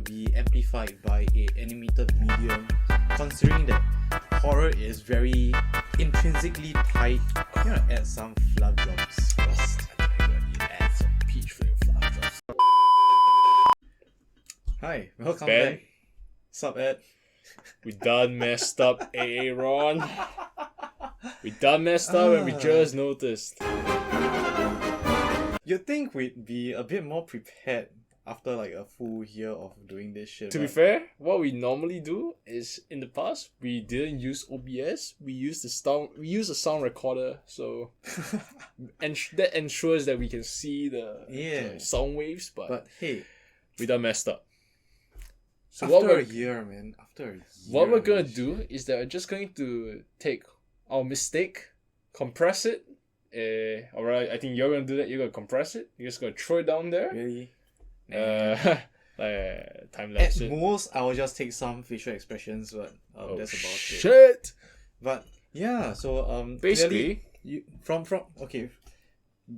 be amplified by a animated medium, considering that horror is very intrinsically tied. I'm gonna add some fluff drops. Add some peach flavor fluff drops. Hi, welcome Ben. back. Sup, Ed? We done messed up, Aaron. We done messed up and we just noticed. You'd think we'd be a bit more prepared after like a full year of doing this shit. To be fair, what we normally do is in the past we didn't use OBS. We used a sound recorder, so that ensures that we can see the sound waves. But hey, we done messed up. So after a year, man. What we're gonna do is that we're just going to take our mistake, compress it. Alright, I think you're gonna do that. You're gonna compress it. You're just gonna throw it down there. Really? Time lapse. At most, I will just take some facial expressions, but that's about it. Shit. But yeah, so basically,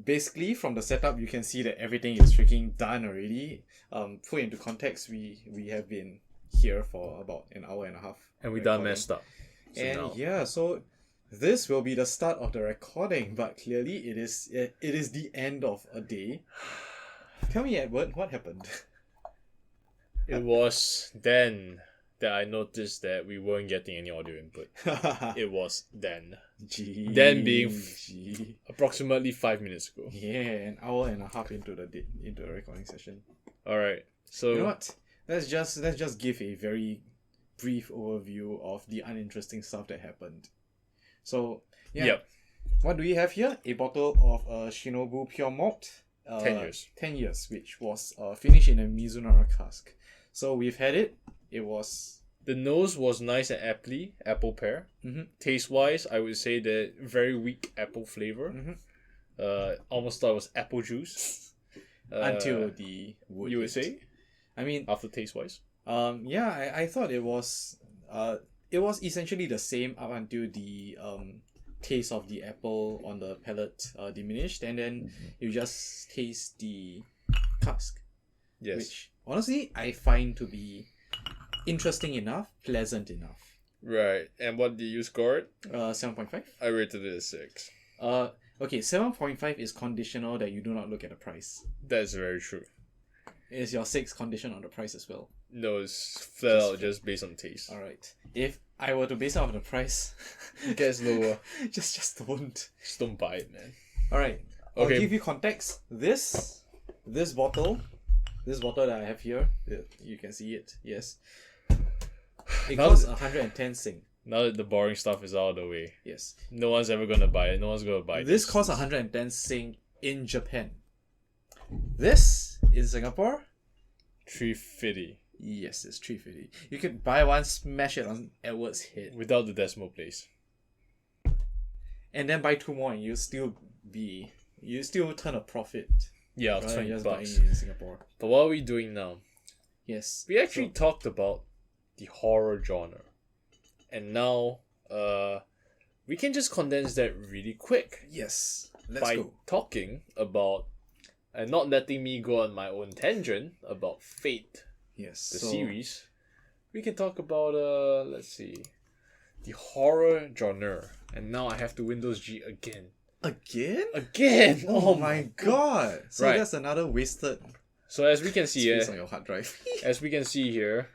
basically from the setup, you can see that everything is freaking done already. Put into context, we have been here for about an hour and a half, and we done messed up. So this will be the start of the recording, but clearly it is the end of a day. Tell me, Edward, what happened? It was then that I noticed that we weren't getting any audio input. It was then. Then being approximately 5 minutes ago. Yeah, an hour and a half into the recording session. Alright, so you know what? Let's just give a very brief overview of the uninteresting stuff that happened. So what do we have here? A bottle of Shinobu Pure Malt. 10 years. 10 years, which was finished in a Mizunara cask. So we've had it. It was... The nose was nice and apple pear. Mm-hmm. Taste-wise, I would say that very weak apple flavor. Mm-hmm. Almost thought it was apple juice. Until the wood. You would say? I mean... After taste-wise? I thought it was essentially the same up until the taste of the apple on the palate diminished, and then you just taste the cask. Yes. Which honestly I find to be interesting enough, pleasant enough. Right. And what did you score it? 7.5. I rated it a 6. Okay, 7.5 is conditional that you do not look at the price. That's very true. Is your 6 condition on the price as well? No, it's flat out just based on taste. Alright. If I were to base it on the price, it gets lower. just don't. Just don't buy it, man. Alright. I'll give you context. This bottle that I have here, you can see it, yes. It costs 110 Sing. Now that the boring stuff is out of the way. Yes. No one's ever gonna buy it. No one's gonna buy this. This costs 110 Sing in Japan. This in Singapore, 350. Yes, it's 350. You could buy one, smash it on Edward's head without the decimal place, and then buy 2 more, and you still turn a profit. Yeah, $20 bucks in Singapore. But what are we doing now? Yes, we actually talked about the horror genre, and now we can just condense that really quick. Yes, let's go. Talking about and not letting me go on my own tangent about Fate. Yes, the series. We can talk about let's see, the horror genre. And now I have to Windows G again. Again! Oh my god! So that's another wasted. So as we can see here, on your hard drive. As we can see here,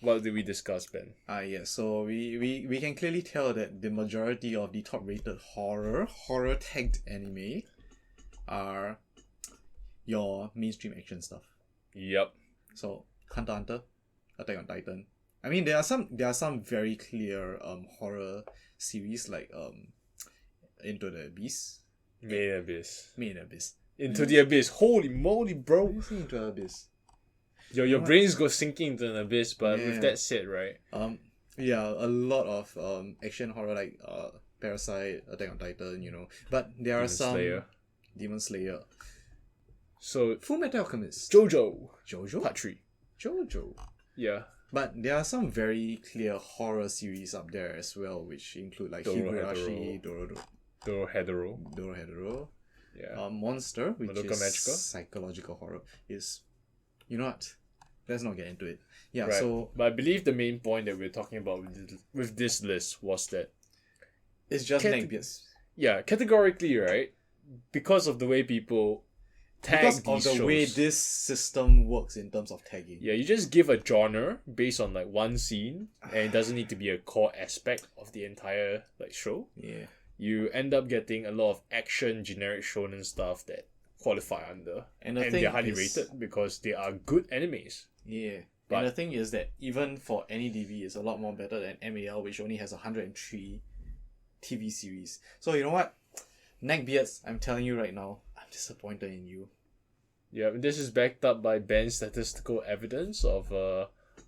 what did we discuss, Ben? Yes. So we can clearly tell that the majority of the top rated horror tagged anime are your mainstream action stuff. Yep. So Hunter x Hunter, Attack on Titan. I mean, there are some very clear horror series like Into the Abyss. Main Abyss. Into the Abyss. Holy moly, bro! What do you Into the Abyss? Your brains go sinking into an abyss, but with that said, right? A lot of action horror like Parasite, Attack on Titan, you know. But there are some Demon Slayer. So Full Metal Alchemist. Jojo? Part 3. Jojo. Yeah. But there are some very clear horror series up there as well, which include like Higurashi, Dorohedoro. Yeah. Monster, which Madoka is Magica. Psychological horror, is, you know what? let's not get into it. Yeah, Right. so But I believe the main point that we're talking about with this list was that, it's just Cate- neckbeards. yeah, categorically, right? Because of the way people tag Because these of the shows. way this system works in terms of tagging. Yeah, you just give a genre based on like one scene, and it doesn't need to be a core aspect of the entire like show. Yeah. You end up getting a lot of action, generic shonen stuff that qualify under, And the and thing they're highly is, rated because they are good animes. yeah. But- And the thing is that even for any DV, it's a lot more better than MAL, which only has 103 TV series. So you know what? Neckbeards, I'm telling you right now, I'm disappointed in you. Yeah, this is backed up by Ben's statistical evidence of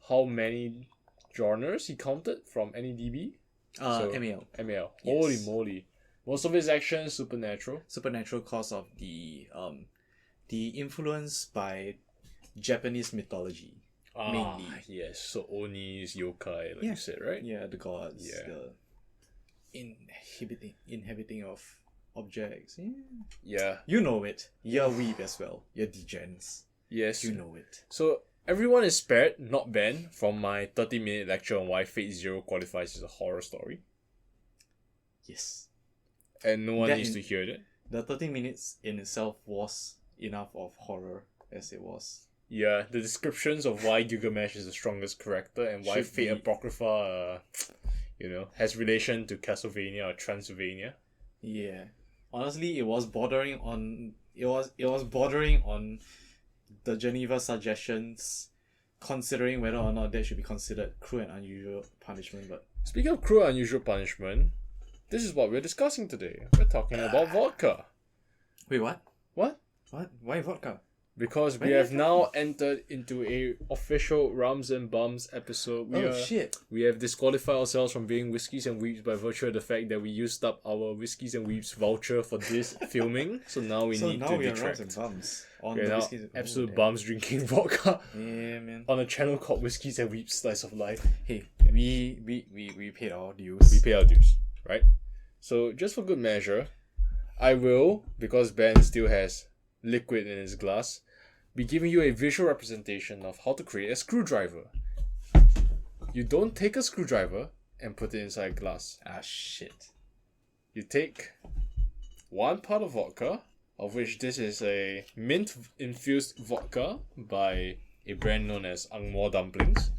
how many genres he counted from AnyDB. So- MAL. ML. Yes. Holy moly. Most of his action supernatural. Supernatural cause of the influence by Japanese mythology. Mainly. Yes. So Onis, yokai, like Yeah. you said, right? Yeah, the gods. Yeah. The inhabiting of objects. Yeah. Yeah. You know it. You're weeb as well. You're degens. Yes. You know it. So everyone is spared, not banned, from my 30-minute lecture on why Fate Zero qualifies as a horror story. Yes. And no one That needs in- to hear that. The 30 minutes in itself was enough of horror as it was. Yeah, the descriptions of why Gilgamesh is the strongest character and why Should Fate be- Apocrypha, has relation to Castlevania or Transylvania. Yeah. Honestly, it was bordering on the Geneva suggestions, considering whether or not that should be considered cruel and unusual punishment. But Speaking of cruel and unusual punishment, this is what we're discussing today. We're talking about vodka. wait, what? What? What? Why vodka? Because we Where have are you now entered into a official Rums and Bums episode. Shit! We have disqualified ourselves from being Whiskies and Weeps by virtue of the fact that we used up our Whiskies and Weeps voucher for this filming. So now we So need now to we are rums detract. and bums on We're the now whiskies. absolute damn. bums drinking vodka Yeah, man. on a channel called Whiskies and Weeps Slice of Life. Hey, we paid our dues. We pay our dues, right? So just for good measure, I will, because Ben still has liquid in his glass, be giving you a visual representation of how to create a screwdriver. You don't take a screwdriver and put it inside a glass. Ah, shit. You take one part of vodka, of which this is a mint-infused vodka by a brand known as Angmo Dumplings.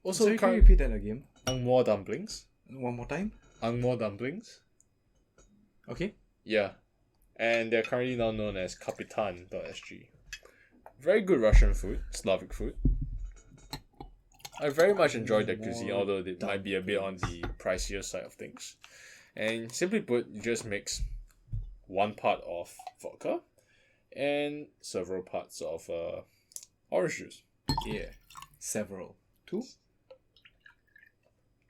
Also, Sorry, can you repeat that again? Angmo Dumplings. One more time? Angmo Dumplings. Okay. Yeah. And they're currently now known as Kapitan.sg. Very good Russian food, Slavic food. I very much enjoyed that cuisine, although it might be a bit on the pricier side of things. And simply put, you just mix one part of vodka and several parts of orange juice. Yeah. Several. Two?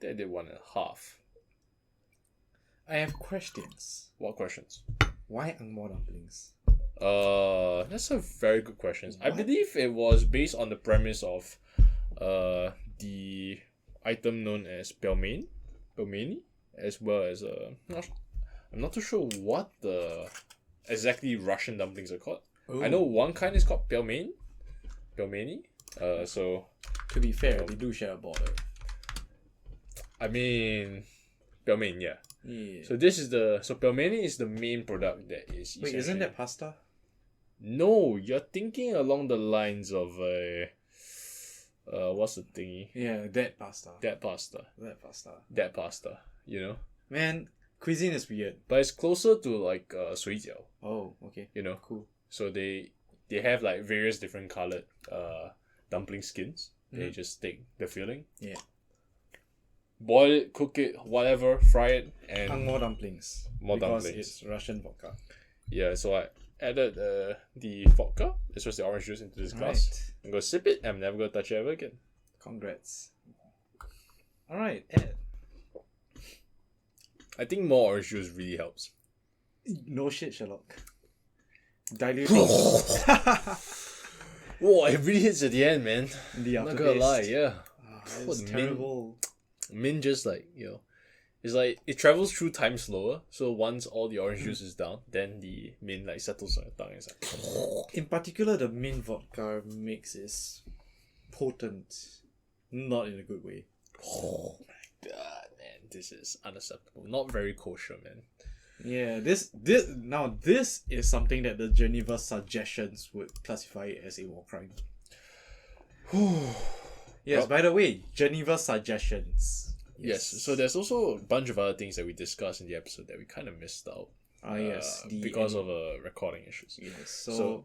They did 1.5. I have questions. What questions? Why Angmo dumplings? That's a very good question. I What? believe it was based on the premise of the item known as pelmeni, as well as I'm not too sure what the exactly Russian dumplings are called. I know one kind is called pelmeni. So To be fair, they do share a border. I mean, pelmeni, yeah. Yeah. So pelmeni is the main product that is. Wait, isn't essentially- that pasta? No, you're thinking along the lines of what's the thingy? Yeah, that pasta. That pasta. That pasta. Man, cuisine is weird. But it's closer to like sui jiao, Oh, okay. Cool. So they have like various different colored dumpling skins. They just take the filling. Yeah. Boil it, cook it, whatever, fry it, and Angmo dumplings. More because dumplings. it's Russian vodka. yeah. So I added the vodka, as well as the orange juice into this glass. Right. I'm gonna sip it. I'm never gonna touch it ever again. Congrats. Alright, Ed. I think more orange juice really helps. No shit, Sherlock. Dilute Whoa, it really hits at the end, man. the I'm not aftertaste. gonna lie, yeah. It's Mint. terrible. Mint just like, it's like it travels through time slower. So once all the orange juice is down, then the mint like settles on your tongue. It's like, In particular, the mint vodka mix is potent, not in a good way. Oh my god, man, this is unacceptable. Not very kosher, man. Yeah, this is something that the Geneva Suggestions would classify as a war crime. Yes, Well, by the way, Geneva Suggestions. yes, so there's also a bunch of other things that we discussed in the episode that we kind of missed out. Yes, because of recording issues. Yes, So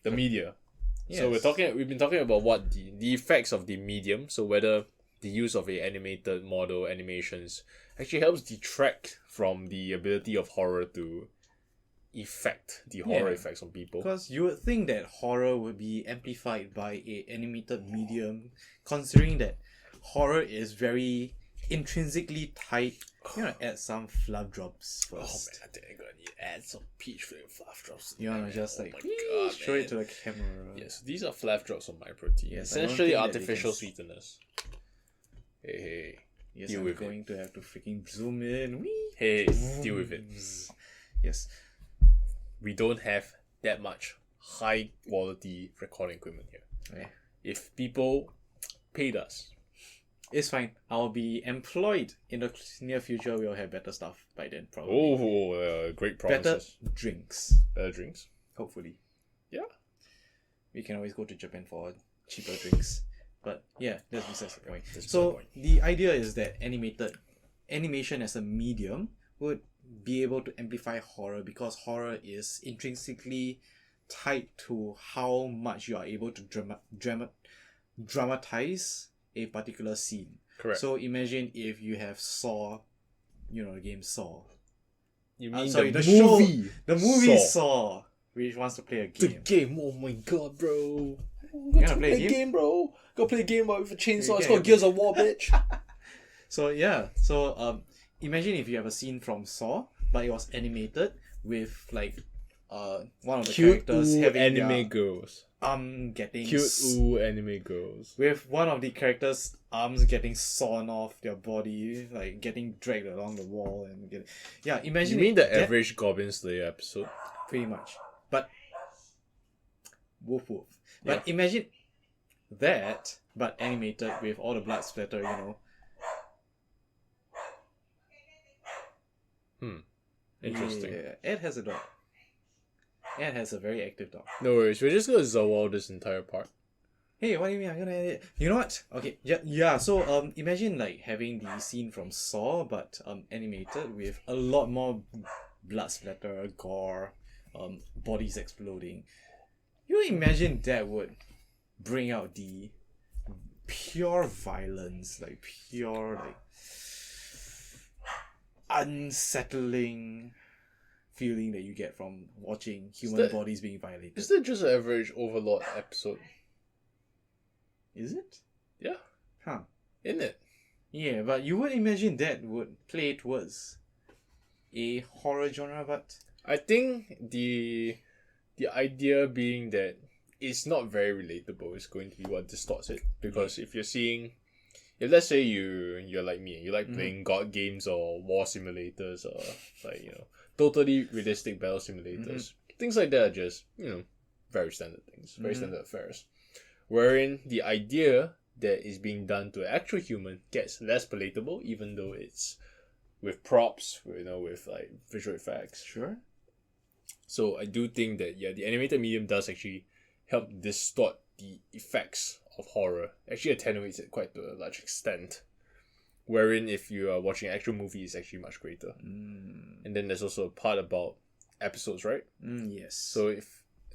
the media. Yes. So we've been talking about what the effects of the medium. So whether the use of a animated model animations actually helps detract from the ability of horror to affect the horror effects on people. Because you would think that horror would be amplified by a animated medium, considering that horror is very intrinsically tied. You know, add some fluff drops first. Oh man, I think I'm gonna need to add some peach flavored fluff drops. You wanna just like God, show man. it to the camera. Yes, these are fluff drops of my protein. Yes, I don't essentially think that artificial they can sweeteners. Hey, Yes, deal I'm with going to have to freaking zoom in. Whee! hey, deal with it. Yes. We don't have that much high quality recording equipment here. Okay. If people paid us, It's fine. I'll be employed in the near future. We'll have better stuff by then, probably. great better promises. drinks, Better drinks. hopefully. Yeah. We can always go to Japan for cheaper drinks. But yeah, that's besides the point. That's So my point. the idea is that animation as a medium would be able to amplify horror because horror is intrinsically tied to how much you are able to dramatize a particular scene. Correct. So imagine if you have Saw, you know the game Saw. You mean sorry, the show- movie? The movie Saw. Saw, which wants to play a The game. game. Oh my god, bro. You gonna play a game? bro. Go play a game with a chainsaw. It's Yeah, called yeah. Gears of War, bitch. So imagine if you have a scene from Saw, but it was animated with like one of the characters having anime their girls. getting Anime girls. with one of the characters' arms getting sawn off their body, like getting dragged along the wall and imagine You mean if the that- average Goblin Slayer episode? pretty much. But woof woof. But imagine that, but animated with all the blood splatter, you know. Interesting. Yeah, Ed has a dog. Ed has a very active dog. No worries. We're just gonna Zawal this entire part. Hey, what do you mean I'm gonna edit? You know what? Okay, yeah. So imagine like having the scene from Saw, but animated with a lot more blood splatter, gore, bodies exploding. You imagine that would bring out the pure violence, like pure like unsettling feeling that you get from watching human that- bodies being violated. Is that just an average Overlord episode? Is it? Yeah. Huh. Isn't it? Yeah, but you would imagine that would play towards a horror genre, but I think the idea being that it's not very relatable is going to be what distorts it. Because if let's say you're like me, you like playing god games or war simulators or like, you know, totally realistic battle simulators. Things like that are just, you know, very standard things, very standard affairs. Wherein the idea that is being done to an actual human gets less palatable, even though it's with props, you know, with like visual effects. sure. So I do think that the animated medium does actually help distort the effects of horror. Actually attenuates it quite to a large extent. Wherein if you are watching an actual movie, it's actually much greater. And then there's also a part about episodes, right? Yes.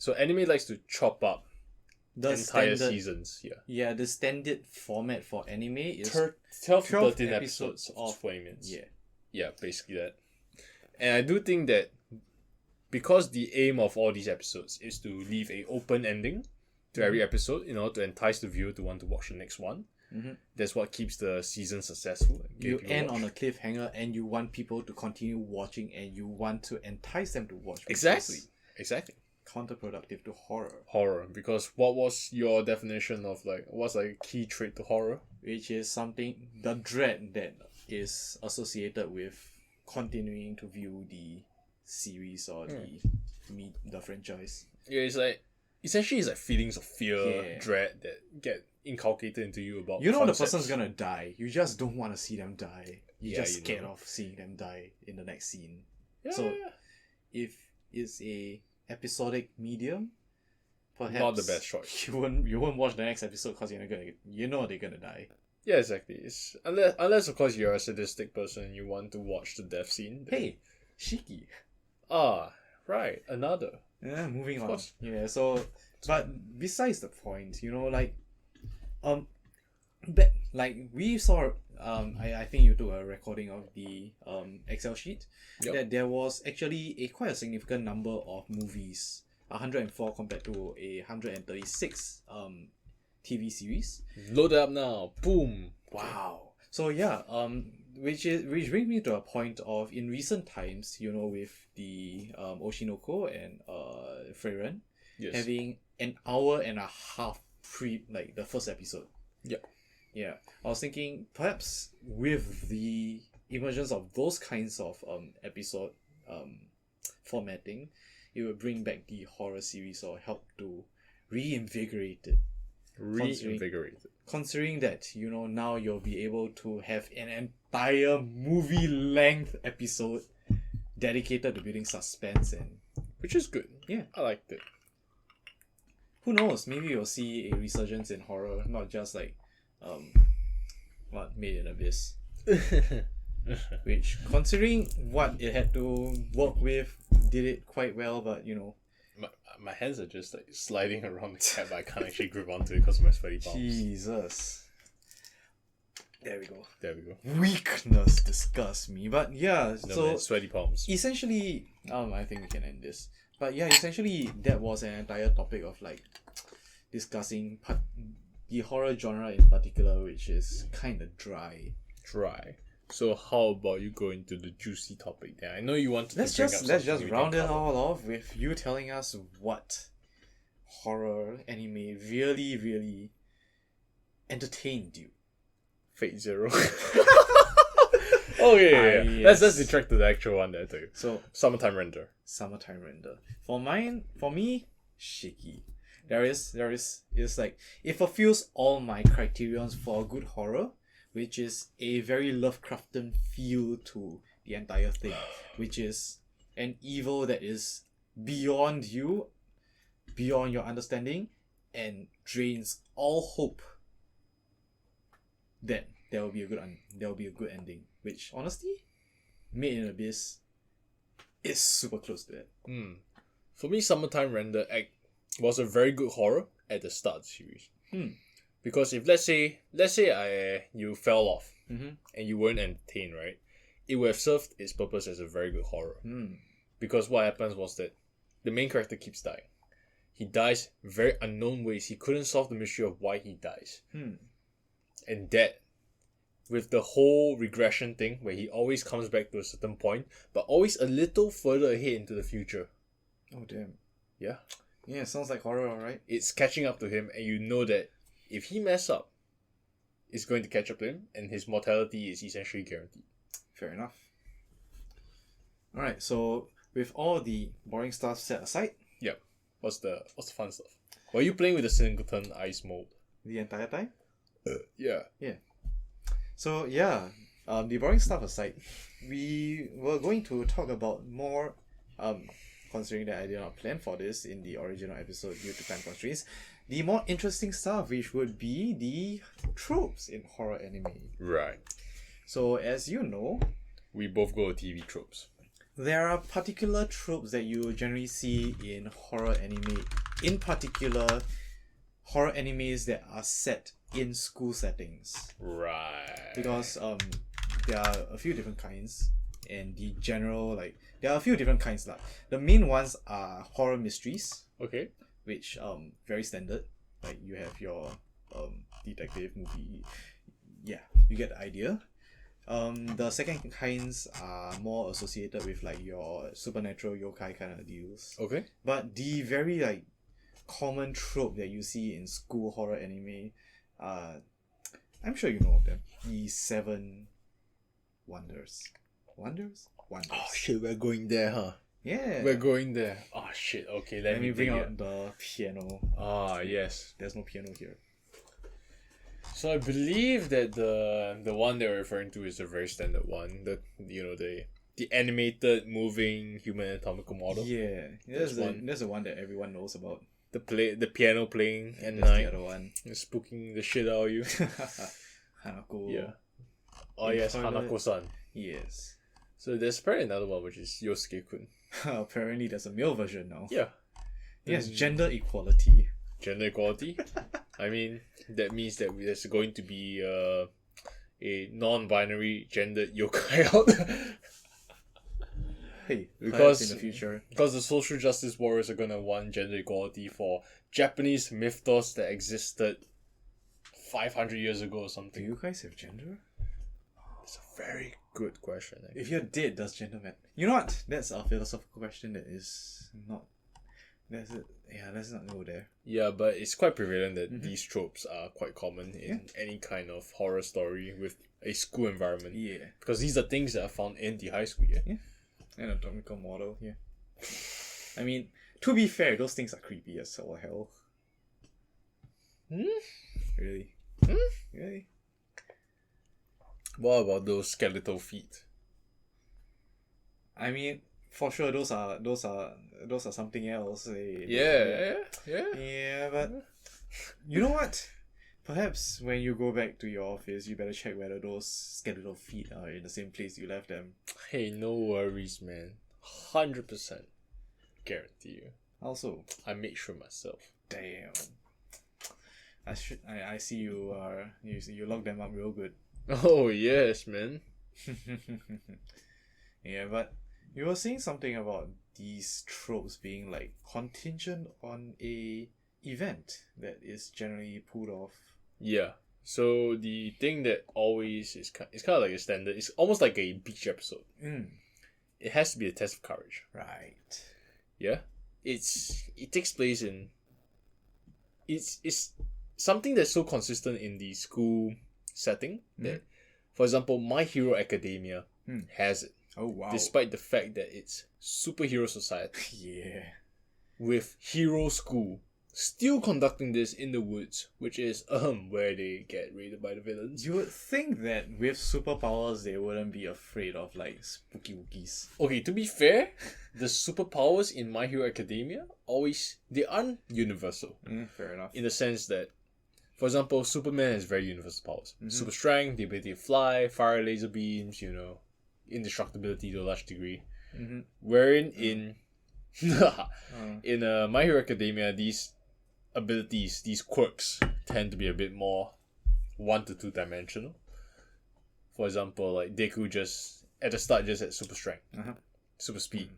So anime likes to chop up the entire standard, seasons. Yeah. Yeah, the standard format for anime is 12 to 12 13 episodes episodes of- of 20 minutes. yeah. Yeah, basically that. And I do think that because the aim of all these episodes is to leave a open ending to every episode in order to entice the viewer to want to watch the next one. That's what keeps the season successful. and get You people end watch. on a cliffhanger and you want people to continue watching and you want to entice them to watch. which Exactly. is Exactly. counterproductive to horror, Horror. Because what was your definition of like what's like a key trait to horror? which is something, the dread that is associated with continuing to view the series or the franchise. Yeah, it's like essentially it's like feelings of fear, Yeah. dread that get inculcated into you about You know concepts. the person's gonna die. You just don't want to see them die. You're Yeah, just you scared know. of seeing them die in the next scene. Yeah, So yeah. if it's a episodic medium, perhaps Not the best choice. You won't watch the next episode because you know they're gonna die. Yeah, exactly. It's, unless of course you're a sadistic person and you want to watch the death scene. then- Hey, Shiki. Ah, right. Another. Yeah, moving Of on. course. Yeah, so but besides the point, like back like we saw I think you took a recording of the Excel sheet Yep. that there was actually quite a significant number of movies, 104 compared to 136 TV series. Load it up now. Boom. Wow. So yeah, which brings me to a point of in recent times, with the Oshinoko and Freiren Yes. having an hour and a half like the first episode. Yep. Yeah. I was thinking perhaps with the emergence of those kinds of episode formatting, it would bring back the horror series or help to reinvigorate it. Reinvigorated. Considering that, now you'll be able to have an entire movie length episode dedicated to building suspense, and Which is good. Yeah. I liked it. who knows, maybe you'll see a resurgence in horror, not just like Made in Abyss. Which, considering what it had to work with, did it quite well, but my hands are just like sliding around the cat, but I can't actually grip onto it because of my sweaty palms. Jesus. There we go. There we go. Weakness disgusts me. But yeah, No, so man, sweaty palms. essentially, I think we can end this. But yeah, essentially, that was an entire topic of like discussing the horror genre in particular, which is kind of dry. Dry. So how about you go into the juicy topic then? I know you wanted Let's to bring just up let's something just we round it can cover. all off with you telling us what horror anime really, really entertained you. Fate Zero. Okay, yeah. Yes. Let's detract to the actual one there too. So Summertime Render. Summertime Render. For me, Shiki. It's like it fulfills all my criterions for a good horror, which is a very Lovecraftian feel to the entire thing, which is an evil that is beyond you, beyond your understanding, and drains all hope that there will be a good ending. Which honestly, Made in Abyss is super close to that. For me, Summertime Render was a very good horror at the start of the series. Because if let's say you fell off and you weren't entertained, right, it would have served its purpose as a very good horror. Because what happens was that the main character keeps dying. He dies very unknown ways. He couldn't solve the mystery of why he dies. And that, with the whole regression thing, where he always comes back to a certain point, but always a little further ahead into the future. Oh damn. Yeah. Yeah, sounds like horror, alright. It's catching up to him, and you know that if he mess up, it's going to catch up to him, and his mortality is essentially guaranteed. Fair enough. Alright, so with all the boring stuff set aside, Yep. What's the fun stuff? Were you playing with the Singleton Ice mode? the entire time. Yeah. So yeah, the boring stuff aside, we were going to talk about more, considering that I did not plan for this in the original episode due to time constraints, the more interesting stuff, which would be the tropes in horror anime. Right. So as you know, We both go with TV tropes. there are particular tropes that you generally see in horror anime. In particular, horror animes that are set in school settings. Right. Because there are a few different kinds, and there are a few different kinds. The main ones are horror mysteries, Okay. which very standard. Like you have your detective movie. Yeah, you get the idea. The second kinds are more associated with like your supernatural yokai kind of deals. Okay. But the very common trope that you see in school horror anime, I'm sure you know of them. The 7 wonders. Wonders? Oh shit, we're going there, huh? Yeah. We're going there. Oh shit. Okay, let me bring dig out it. the piano. Ah, yes. There's no piano here. So I believe that the one they're referring to is a very standard one. The animated moving human anatomical model. Yeah, that's the one that everyone knows about. The piano playing at That's night. the other one. Spooking the shit out of you. Hanako. Yeah. Oh In yes, toilet. Hanako-san. Yes. So there's apparently another one which is Yosuke-kun. Apparently, there's a male version now. Yeah. Yes, gender equality. Gender equality. I mean, that means that there's going to be a non-binary gendered yokai out there. Hey, Because in the future. Because the social justice warriors are gonna want gender equality for Japanese mythos that existed 500 years ago or Do something. you guys have gender? It's a very good question. If you're dead, does gender matter? You know what? That's a philosophical question that is not. That's it. Yeah, let's not go there. Yeah, but it's quite prevalent that these tropes are quite common in any kind of horror story with a school environment. Yeah. Because these are things that are found in the high school, yeah? Anatomical model, yeah. I mean, to be fair, those things are creepy as all hell. Really? Really? What about those skeletal feet? I mean, for sure, those are something else. Yeah. But you know what? Perhaps when you go back to your office, you better check whether those skeletal feet are in the same place you left them. Hey, no worries, man. 100%. Guarantee you. Also, I make sure myself. damn. I see you are you lock them up real good. Oh, yes, man. Yeah, but you were saying something about these tropes being like contingent on a event that is generally pulled off. Yeah. So the thing that always it's kind of like a standard. It's almost like a beach episode. It has to be a test of courage. Right. Yeah. It takes place in. It's something that's so consistent in the school setting that, for example, My Hero Academia has it. Oh wow. Despite the fact that it's superhero society Yeah. with hero school still conducting this in the woods, which is where they get raided by the villains. You would think that with superpowers they wouldn't be afraid of like spooky wookies. Okay, to be fair, the superpowers in My Hero Academia they aren't universal. Fair enough. In the sense that, for example, Superman has very universal powers. Super strength, the ability to fly, fire laser beams, indestructibility to a large degree. Wherein in My Hero Academia, these abilities, these quirks, tend to be a bit more 1 to 2 dimensional. For example, like Deku just at the start just had super strength, super speed,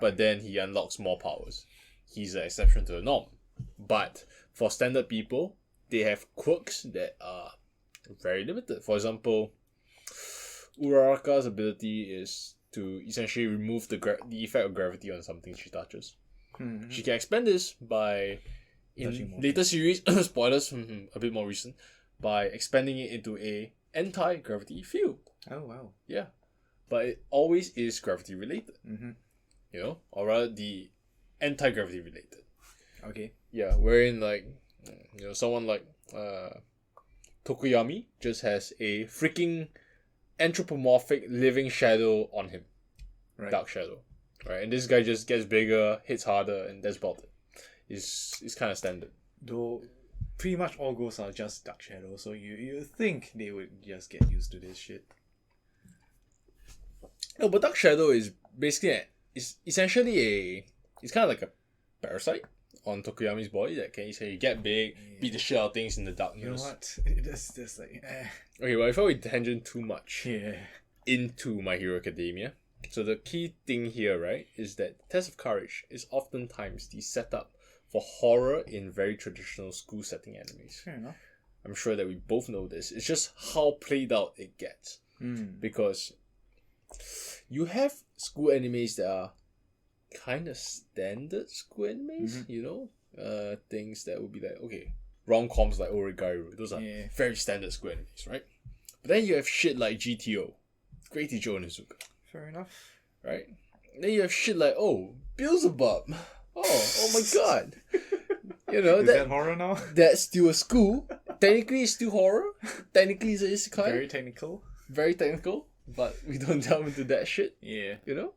but then he unlocks more powers. He's an exception to the norm. But for standard people, they have quirks that are very limited. For example, Uraraka's ability is to essentially remove the effect of gravity on something she touches. She can expand this by, in later series, spoilers, a bit more recent, by expanding it into a anti-gravity field. Oh wow. Yeah. But it always is gravity related. Or rather the anti-gravity related. Okay. Yeah, wherein like, someone like Tokuyami just has a freaking anthropomorphic living shadow on him. Right. Dark shadow. Right, and this guy just gets bigger, hits harder, and that's about it. It's kind of standard. Though pretty much all ghosts are just dark shadows, so you think they would just get used to this shit. No, but dark shadow is basically it's essentially it's kind of like a parasite on Tokuyami's body that can easily get big, beat the shit out of things in the darkness. You know what? That's like Okay, well, before we tangent too much yeah. into My Hero Academia, so the key thing here, right, is that Test of Courage is oftentimes the setup for horror in very traditional school setting animes. Fair enough. I'm sure that we both know this. It's just how played out it gets. Because you have school animes that are kind of standard school animes, things that would be like, okay, rom-coms like Origairu, those are very standard school animes, right? But then you have shit like GTO, Great Teacher Onizuka. Fair enough. Right? Then you have shit like, oh, Beelzebub. Oh my god. You know, Is that horror now? that's still a school. Technically, it's still horror. Technically, it's a isekai. Very technical. Very technical, but we don't delve into that shit. Yeah. You know?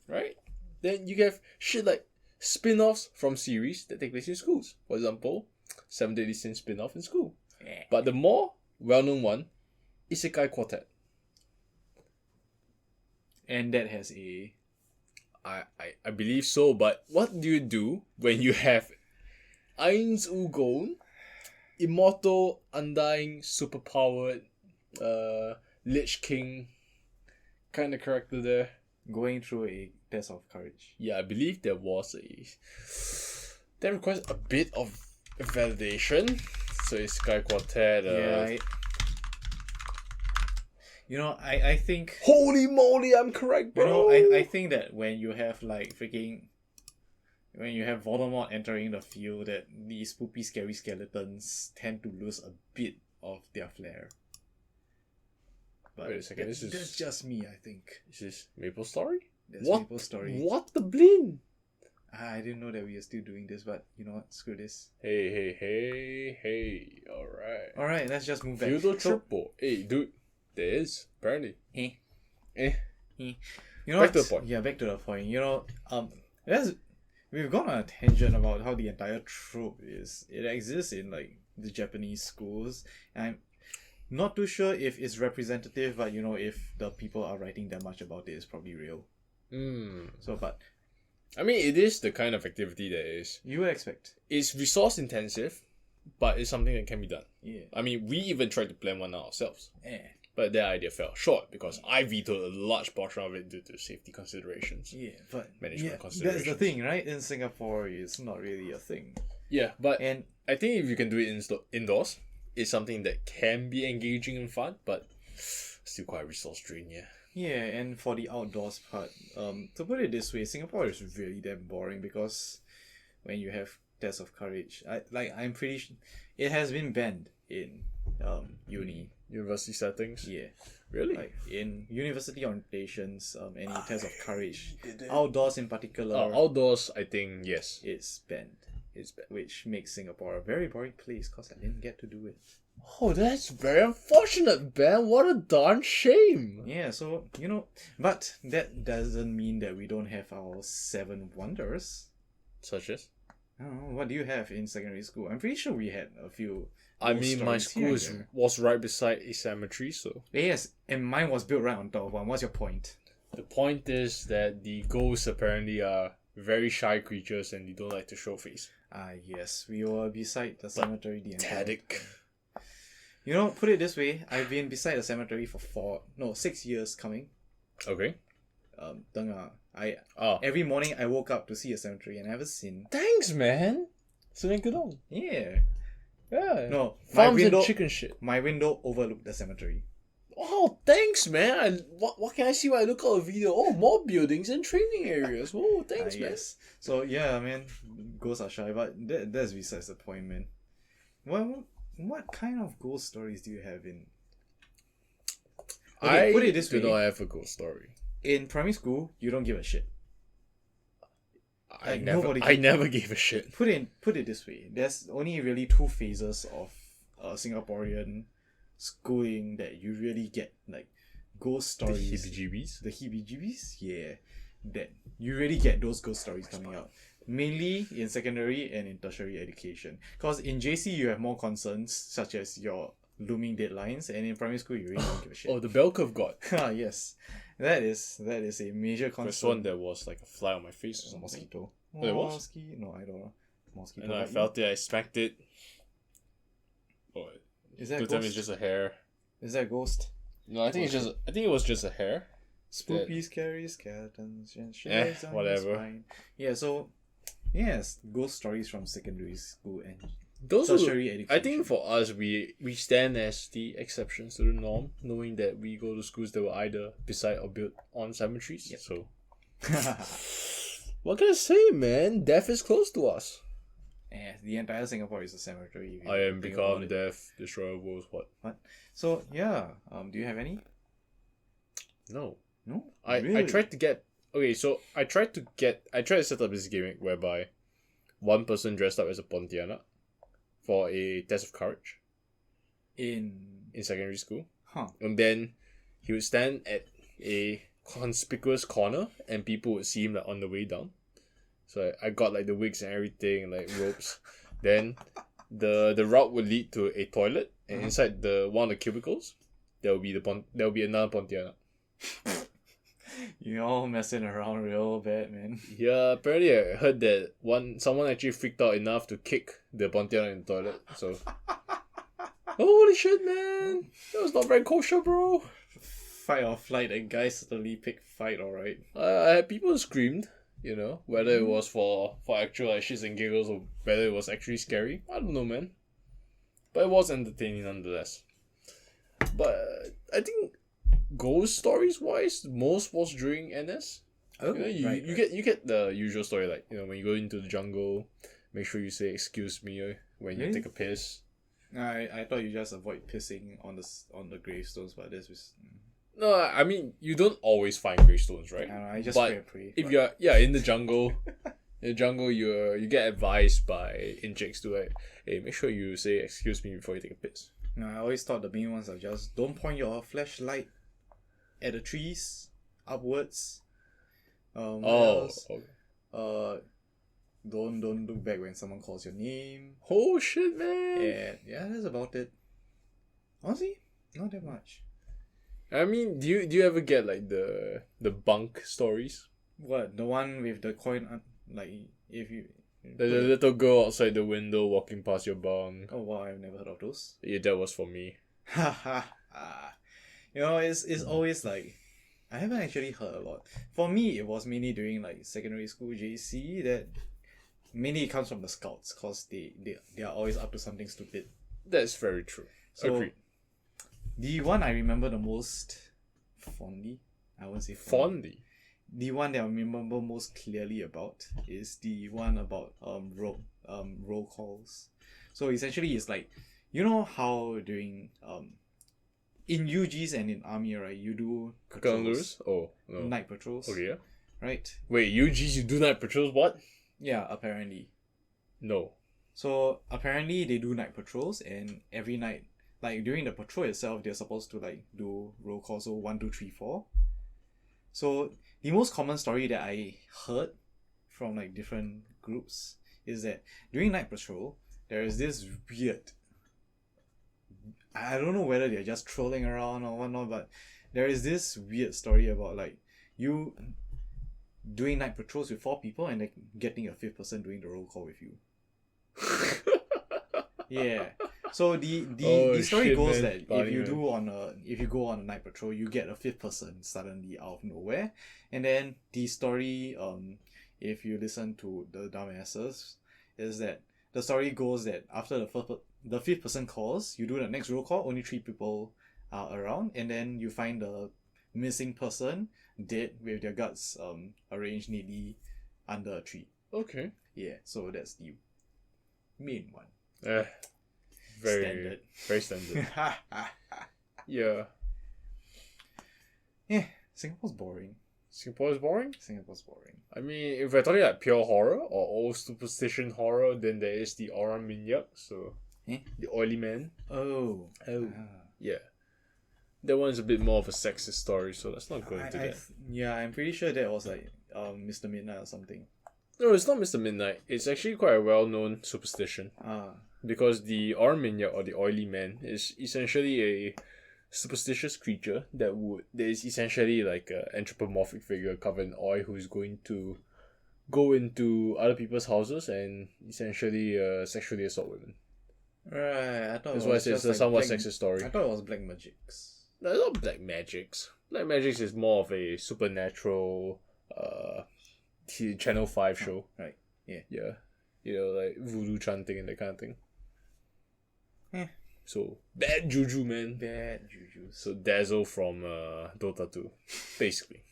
Right? Then you have shit like spin-offs from series that take place in schools. For example, 7 Deadly Sins spin-off in school. Yeah. But the more well-known one, Isekai Quartet. And that has a... I believe so, but what do you do when you have Ainz Ugon, immortal, undying, superpowered, Lich King kind of character there? Going through a test of courage. Yeah, I believe there was a... That requires a bit of validation. So it's Sky Quartet. I think... Holy moly, I'm correct, bro! I think that when you have when you have Voldemort entering the field, that these poopy scary skeletons tend to lose a bit of their flair. But wait a second, that's just me, I think. Is this Maple Story? That's Maple Story. What the blin? I didn't know that we are still doing this, but you know what? Screw this. Hey. Alright, let's just move back. Feudal triple. Hey, dude. There is, apparently. You know Back to the point. Yeah, back to the point. We've gone on a tangent about how the entire trope is. It exists in the Japanese schools. I'm not too sure if it's representative, but if the people are writing that much about it, it's probably real. So, but I mean, it is the kind of activity that is. You would expect. It's resource intensive, but it's something that can be done. Yeah. I mean, we even tried to plan one ourselves. Yeah. But that idea fell short because I vetoed a large portion of it due to safety considerations. Yeah, but management considerations. That's the thing, right? In Singapore, it's not really a thing. Yeah, but and I think if you can do it indoors, it's something that can be engaging and fun, but still quite resource drain, yeah. Yeah, and for the outdoors part, to put it this way, Singapore is really damn boring because when you have tests of courage, I'm pretty sure it has been banned in university settings. Yeah, really. In university orientations, any test of courage, outdoors in particular. Outdoors, I think yes, it's banned. Which makes Singapore a very boring place because I didn't get to do it. Oh, that's very unfortunate, Ben. What a darn shame. Yeah, so, but that doesn't mean that we don't have our 7 wonders. Such as? I don't know, what do you have in secondary school? I'm pretty sure we had a few. I mean, my school was right beside a cemetery, so. Yes, and mine was built right on top of one. What's your point? The point is that the ghosts apparently are very shy creatures and they don't like to show face. Yes, we were beside the cemetery the entire time. Put it this way, I've been beside the cemetery for 6 years coming. Okay. Every morning I woke up to see a cemetery and I haven't seen. Thanks, man. Good. Yeah. Yeah. No, farms and chicken shit. My window overlooked the cemetery. Oh, thanks, man. What can I see when I look at a video? Oh, more buildings and training areas. Oh, thanks, man. Yes. So, yeah, man, ghosts are shy, but that's besides the point, man. What kind of ghost stories do you have in... Okay, put it this way. Do not have a ghost story. In primary school, you don't give a shit. I never gave a shit. Put it this way. There's only really 2 phases of Singaporean schooling that you really get, ghost stories. The heebie-jeebies? Yeah. That you really get those ghost stories coming out. Mainly in secondary and in tertiary education. Because in JC you have more concerns, such as your looming deadlines, and in primary school you really don't give a shit. Oh, the bell curve god. Yes. That is a major concern. First one there was like a fly on my face or something. Mosquito. Oh, it was? No, I don't know. Mosquito. And I felt it, I smacked it. Oh, is that a ghost? It's just a hair. Is that a ghost? No, I think it was just a hair. Spooky, scary skeletons and whatever. Yeah, so yes, ghost stories from secondary school and those tertiary education. I think for us, we stand as the exceptions to the norm, knowing that we go to schools that were either beside or built on cemeteries. Yep. So, what can I say, man? Death is close to us. Yeah, the entire Singapore is a cemetery. I am become death, destroyer of worlds. What? So yeah, do you have any? No. No. I really? tried to get okay, so I tried to set up this gimmick whereby one person dressed up as a Pontianak for a test of courage In secondary school. huh. And then he would stand at a conspicuous corner and people would see him like on the way down. So I got like the wigs and everything, like ropes. Then the route would lead to a toilet, and inside the one of the cubicles there will be another Pontianak. You all messing around real bad, man. Yeah, apparently I heard that someone actually freaked out enough to kick the Pontianak in the toilet. So holy shit, man, that was not very kosher, bro. Fight or flight, and guys certainly pick fight, alright. I had people screamed, you know, whether it was for actual like shits and giggles or whether it was actually scary. I don't know, man. But it was entertaining nonetheless. But I think ghost stories wise, most was during NS. Oh, You know, right. you get the usual story, like, you know, when you go into the jungle, make sure you say excuse me when you Really? take a piss. I thought you just avoid pissing on the gravestones, but this was. No, I mean, you don't always find gravestones, right? I don't know, I just But pray. if you're in the jungle, you get advised by injects to like, hey, make sure you say excuse me before you take a piss. No, I always thought the main ones are just don't point your flashlight at the trees upwards. What else? Okay. Don't look back when someone calls your name. Oh shit, man. And yeah, that's about it. Honestly, not that much. I mean, do you ever get like the bunk stories? What, the one with the coin? Like if you. The little girl outside the window walking past your bunk. Oh wow, I've never heard of those. Yeah, that was for me. You know, it's always like I haven't actually heard a lot. For me, it was mainly during like secondary school, JC, that mainly it comes from the scouts, cause they are always up to something stupid. That's very true. So Agreed. the one I remember the most fondly, I won't say Fondly. The one that I remember most clearly about is the one about roll calls. So essentially it's like, you know how during in UGs and in army, right, you do patrols, Oh, no. night patrols, Okay, yeah. right? Wait, UGs, you do night patrols? What? Yeah, apparently. No. So apparently they do night patrols, and every night, like during the patrol itself, they're supposed to like do roll calls, so 1, 2, 3, 4. So the most common story that I heard from like different groups is that during night patrol, there is this weird, I don't know whether they're just trolling around or whatnot, but there is this weird story about like you doing night patrols with 4 people and like getting a 5th person doing the roll call with you. Yeah. So the story shit, goes man. that Funny, if you go on a night patrol, you get a 5th person suddenly out of nowhere. And then the story, if you listen to the dumbasses, is that the story goes that after the 5th person calls, you do the next roll call, only 3 people are around, and then you find the missing person dead with their guts arranged neatly under a tree. Okay. Yeah, so that's the main one. Very Standard. Very standard. Yeah. Yeah, Singapore's boring. Singapore is boring? Singapore's boring. I mean, if we're talking like pure horror or old superstition horror, then there is the Orang Minyak, so the oily man. Oh. Yeah. That one's a bit more of a sexist story, so let's not go into that. Yeah, I'm pretty sure that was like Mr. Midnight or something. No, it's not Mr. Midnight. It's actually quite a well-known superstition. Because the Orang Minyak or the oily man is essentially a superstitious creature that is essentially like an anthropomorphic figure covered in oil who is going to go into other people's houses and essentially sexually assault women. Right, I thought That's it why was it's a just somewhat black, sexist story. I thought it was Black Magics. No, it's not Black Magics. Black Magics is more of a supernatural Channel 5 show. Right, yeah. Yeah. You know, like voodoo chanting and that kind of thing. So, bad juju, man. Bad juju. So, Dazzle from Dota 2, basically.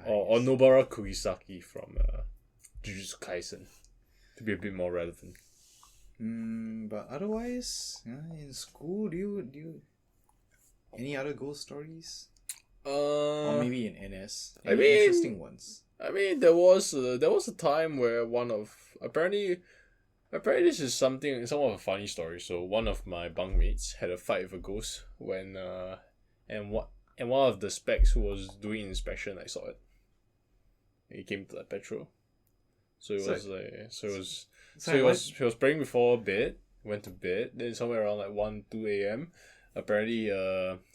Or Nobara Kugisaki from Jujutsu Kaisen, to be a bit more relevant. But otherwise, in school, do you any other ghost stories? Or maybe in NS? I Any mean- interesting ones? there was a time where apparently this is somewhat of a funny story. So one of my bunkmates had a fight with a ghost when and one of the specs who was doing inspection, I saw it. He came to the petrol. So it was he was praying before bed, went to bed, then somewhere around like 1-2 AM, apparently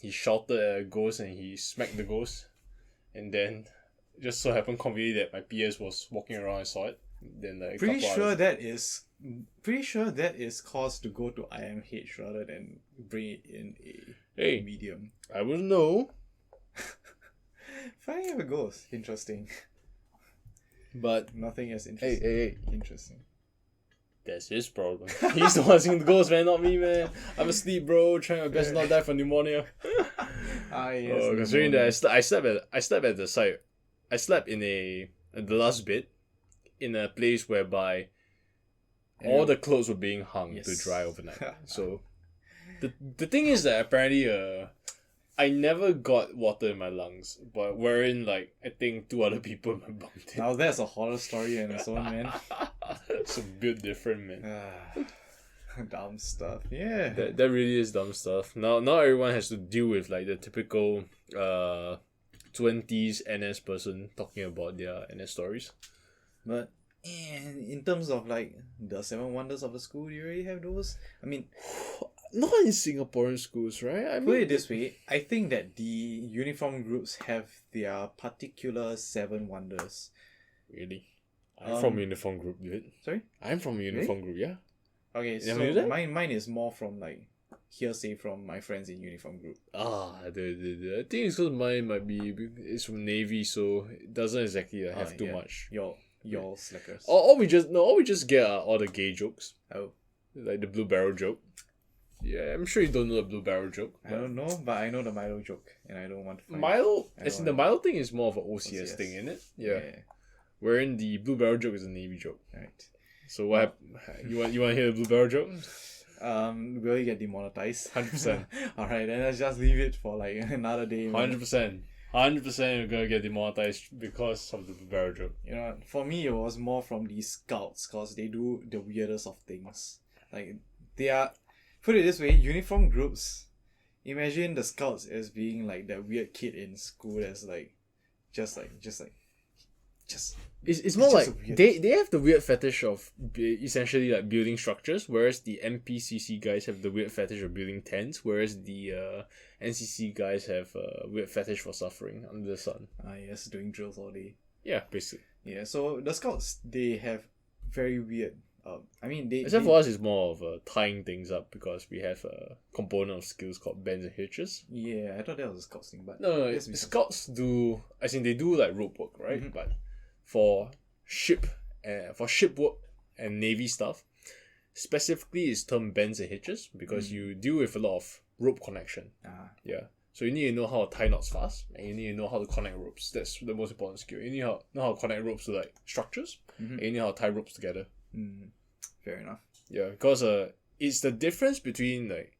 he shouted at a ghost and he smacked the ghost, and then just so happened conveniently that my PS was walking around and saw it. Then like Pretty sure that is cause to go to IMH rather than bring it in a medium. I wouldn't know. Finding of a ghost, interesting. But Nothing as interesting. hey, Interesting. that's his problem. He's the one seeing the ghost, man, not me, man. I'm asleep, bro, trying my best to not die from pneumonia. Yes. Considering that I slept at the site. I slept in the last bit in a place whereby all the clothes were being hung to dry overnight. So the thing is that apparently I never got water in my lungs, but wherein like I think 2 other people in my bunk did. Now that's a horror story in its own, man. It's a bit different, man. Dumb stuff. Yeah. That really is dumb stuff. Now everyone has to deal with like the typical 20s NS person talking about their NS stories. But in terms of like the 7 wonders of the school, do you really have those? I mean, not in Singaporean schools, right? I put it this way, I think that the uniform groups have their particular 7 wonders. Really? I'm from uniform group, dude. Sorry? I'm from uniform group, yeah. Okay, You haven't used so that? mine is more from like hearsay from my friends in uniform group. I think it's because mine it's from Navy, so it doesn't exactly have too much. Your slackers. All we just get are all the gay jokes. Oh. Like the blue barrel joke. Yeah, I'm sure you don't know the blue barrel joke. I don't know, but I know the Milo joke, and I don't want to find Milo, I as in don't the want Milo thing is more of an OCS thing, isn't it? Yeah. Wherein the blue barrel joke is a Navy joke. Right. So what you want to hear the blue barrel joke? Will you get demonetized? 100%. Alright, then let's just leave it for like another day. 100%. 100% you're gonna get demonetized because of the blue barrel joke. You know, for me it was more from the scouts, cause they do the weirdest of things. Like they are, put it this way, uniform groups. Imagine the scouts as being like that weird kid in school that's like, just It's more just like a weird- they have the weird fetish of essentially like building structures, whereas the NPCC guys have the weird fetish of building tents, whereas the NCC guys have a weird fetish for suffering under the sun. yes, doing drills all day. Yeah, basically. Yeah, so the scouts, they have very weird. Except for us, it's more of tying things up because we have a component of skills called bends and hitches. Yeah, I thought that was a scouts thing, but No, yes, the scouts do. I think they do like rope work, right? Mhm. But for ship work and navy stuff, specifically, it's termed bends and hitches because you deal with a lot of rope connection. Yeah. So you need to know how to tie knots fast, and you need to know how to connect ropes. That's the most important skill. You need to know how to connect ropes to like structures, and you need how to tie ropes together. Fair enough. Yeah, because it's the difference between like,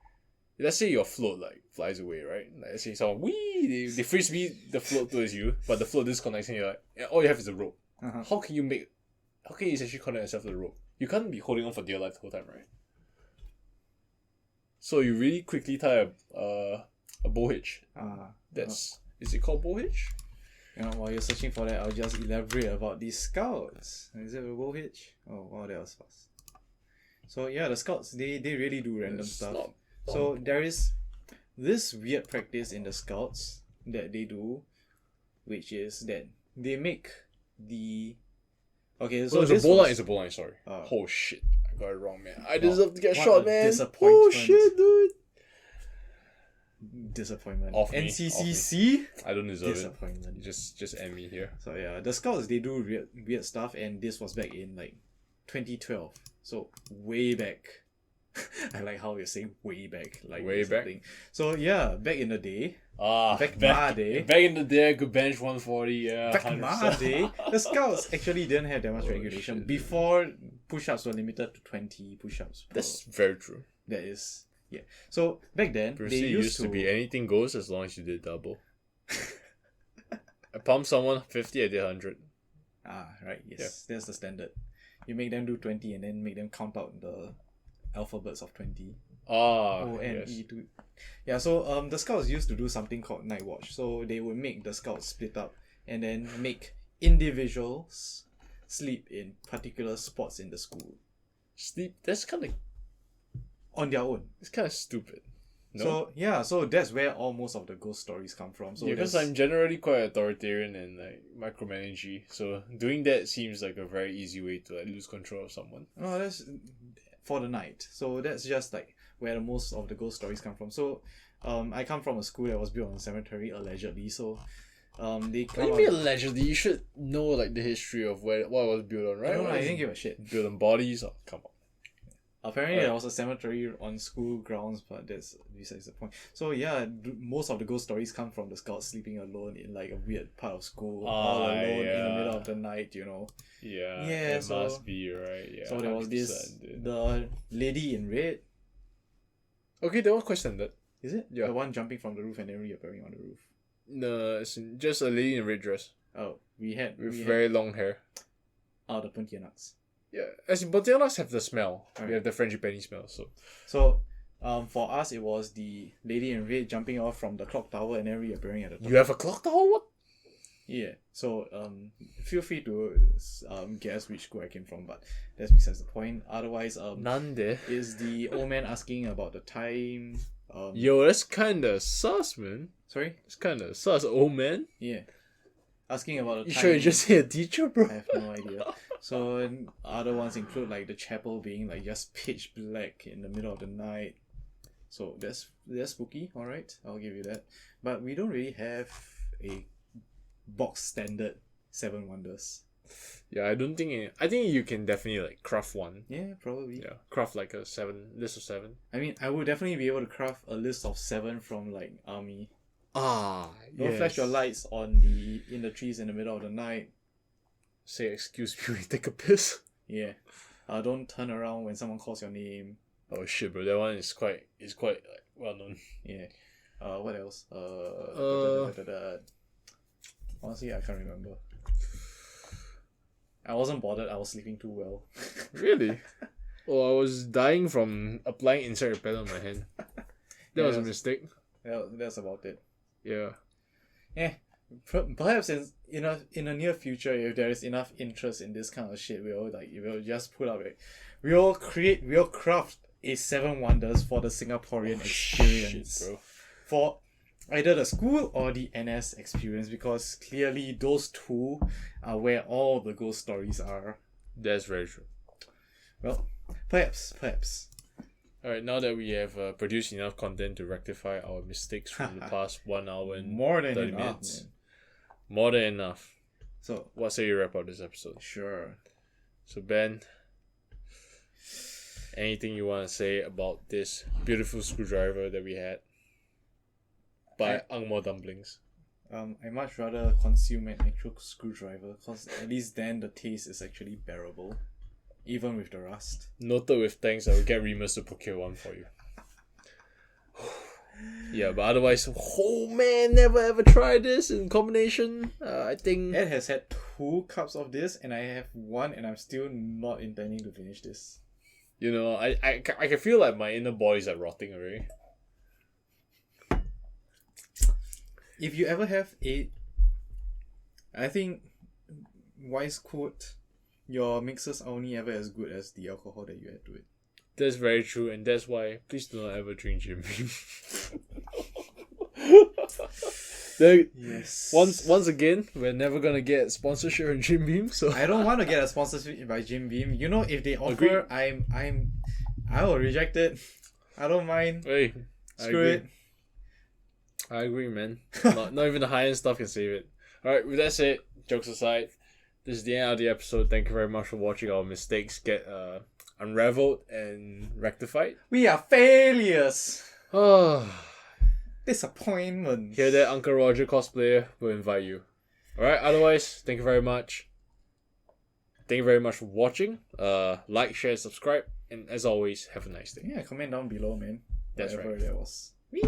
let's say your float like flies away, right? Like, let's say someone they frisbee the float towards you, but the float disconnects and you're like, all you have is a rope. How can you essentially connect yourself to the rope? You can't be holding on for dear life the whole time, right? So you really quickly tie a bow hitch. Is it called bow hitch? You know, while you're searching for that, I'll just elaborate about these scouts. Is it a bow hitch? Oh, wow, that was fast. So yeah, the scouts, they really do random stuff. So there is this weird practice in the scouts that they do, which is that they make the... Okay, so it's a bow line, sorry. Oh shit, I got it wrong, man. I deserve to get shot, man. Disappointment. Oh shit, dude. Disappointment. Off me, NCCC? I don't deserve Disappointment. it. Just end me here. So yeah, the scouts, they do weird stuff, and this was back in like 2012. So way back. I like how you're saying way back. Like way back? something. So yeah, back in the day. Back in the day, I could bench 140, yeah. Back in my day, the scouts actually didn't have that much regulation. Shit. Before, push-ups were limited to 20 push-ups. That's very true. That is, yeah. So back then, Previously, they used to be anything goes as long as you did double. I pumped someone 50, I did 100. Ah, right. Yes, that's the standard. You make them do 20 and then make them count out the alphabets of 20. Ah, O-N-E yes. to yeah. So the scouts used to do something called night watch. So they would make the scouts split up and then make individuals sleep in particular spots in the school Sleep, that's kind of, on their own. it's kind of stupid. No? So yeah, so that's where most of the ghost stories come from. So yeah, because there's- I'm generally quite authoritarian and like micromanagey, so doing that seems like a very easy way to like lose control of someone. oh, that's for the night. So that's just like where the most of the ghost stories come from. So I come from a school that was built on a cemetery allegedly. So they What do come you up, mean allegedly? You should know like the history of what it was built on, I right? don't know, What I is didn't it? give a shit. Built on bodies? Oh, come on. Apparently Right. there was a cemetery on school grounds, but that's besides the point. So yeah, most of the ghost stories come from the scouts sleeping alone in like a weird part of school, all alone in the middle of the night, you know. Yeah, Yeah, it so- must be, right? Yeah, So there was this 100%, dude. the lady in red. Okay, that was quite standard. Is it? Yeah. The one jumping from the roof and then reappearing on the roof. No, it's just a lady in a red dress Oh, we had with we very long hair. had the Pontianaks. Yeah, as in Pontianaks have the smell. Alright. We have the frangipani smell, so. So for us it was the lady in red jumping off from the clock tower and then reappearing at the top. You have a clock tower? What? Yeah. So feel free to guess which school I came from, but that's besides the point. Otherwise None there. is the old man asking about the time. Yo, that's kinda sus, man. Sorry? It's kinda sus, old man. Yeah. Asking about the You time. sure you just say a teacher, bro? I have no idea. So other ones include like the chapel being like just pitch black in the middle of the night. So that's spooky, alright. I'll give you that. But we don't really have a box standard 7 wonders. Yeah, I don't think I think you can definitely like craft one. Yeah, probably. Yeah, craft like a list of 7. I mean, I would definitely be able to craft a list of 7 from like army. Ah, Don't yes. flash your lights in the trees in the middle of the night. Say excuse me when you take a piss. Yeah. Don't turn around when someone calls your name. Oh shit, bro, that one is quite like, well known. Yeah. What else? Honestly, I can't remember. I wasn't bothered. I was sleeping too well. Really? Oh, I was dying from applying insect repellent on my hand. That was a Yes. mistake. That's about it. Yeah. Yeah. Perhaps in a near future, if there is enough interest in this kind of shit, we'll just put up it. We'll craft a 7 wonders for the Singaporean experience. Shit, bro. For either the school or the NS experience, because clearly those two are where all the ghost stories are. That's very true. Well, perhaps. Alright, now that we have produced enough content to rectify our mistakes from the past 1 hour and More than 30 enough, minutes. man. More than enough. So, What say you wrap up this episode? sure. So Ben, anything you want to say about this beautiful screwdriver that we had by Angmo Dumplings? I much rather consume an actual screwdriver, because at least then the taste is actually bearable, even with the rust. Noted with thanks, I will get Remus to procure one for you. Yeah, but otherwise, oh man, never ever try this in combination. I think Ed has had 2 cups of this, and I have 1, and I'm still not intending to finish this. you know, I can feel like my inner bodies are rotting already. If you ever have I think wise quote, your mixes are only ever as good as the alcohol that you add to it. That's very true, and that's why please do not ever drink Jim Beam. Yes. Once again, we're never gonna get sponsorship on Jim Beam, so I don't want to get a sponsorship by Jim Beam. You know, if they offer, I will reject it. I don't mind. hey, Screw it. I agree, man. Not even the high end stuff can save it. Alright, with that said, jokes aside, this is the end of the episode. Thank you very much for watching our mistakes get unraveled and rectified. We are failures. Oh, Disappointment. hear that, Uncle Roger cosplayer will invite you. Alright, otherwise, thank you very much. Thank you very much for watching. Like, share, subscribe, and as always, have a nice day. Yeah, comment down below, man. That's Whatever right. that was. Whee!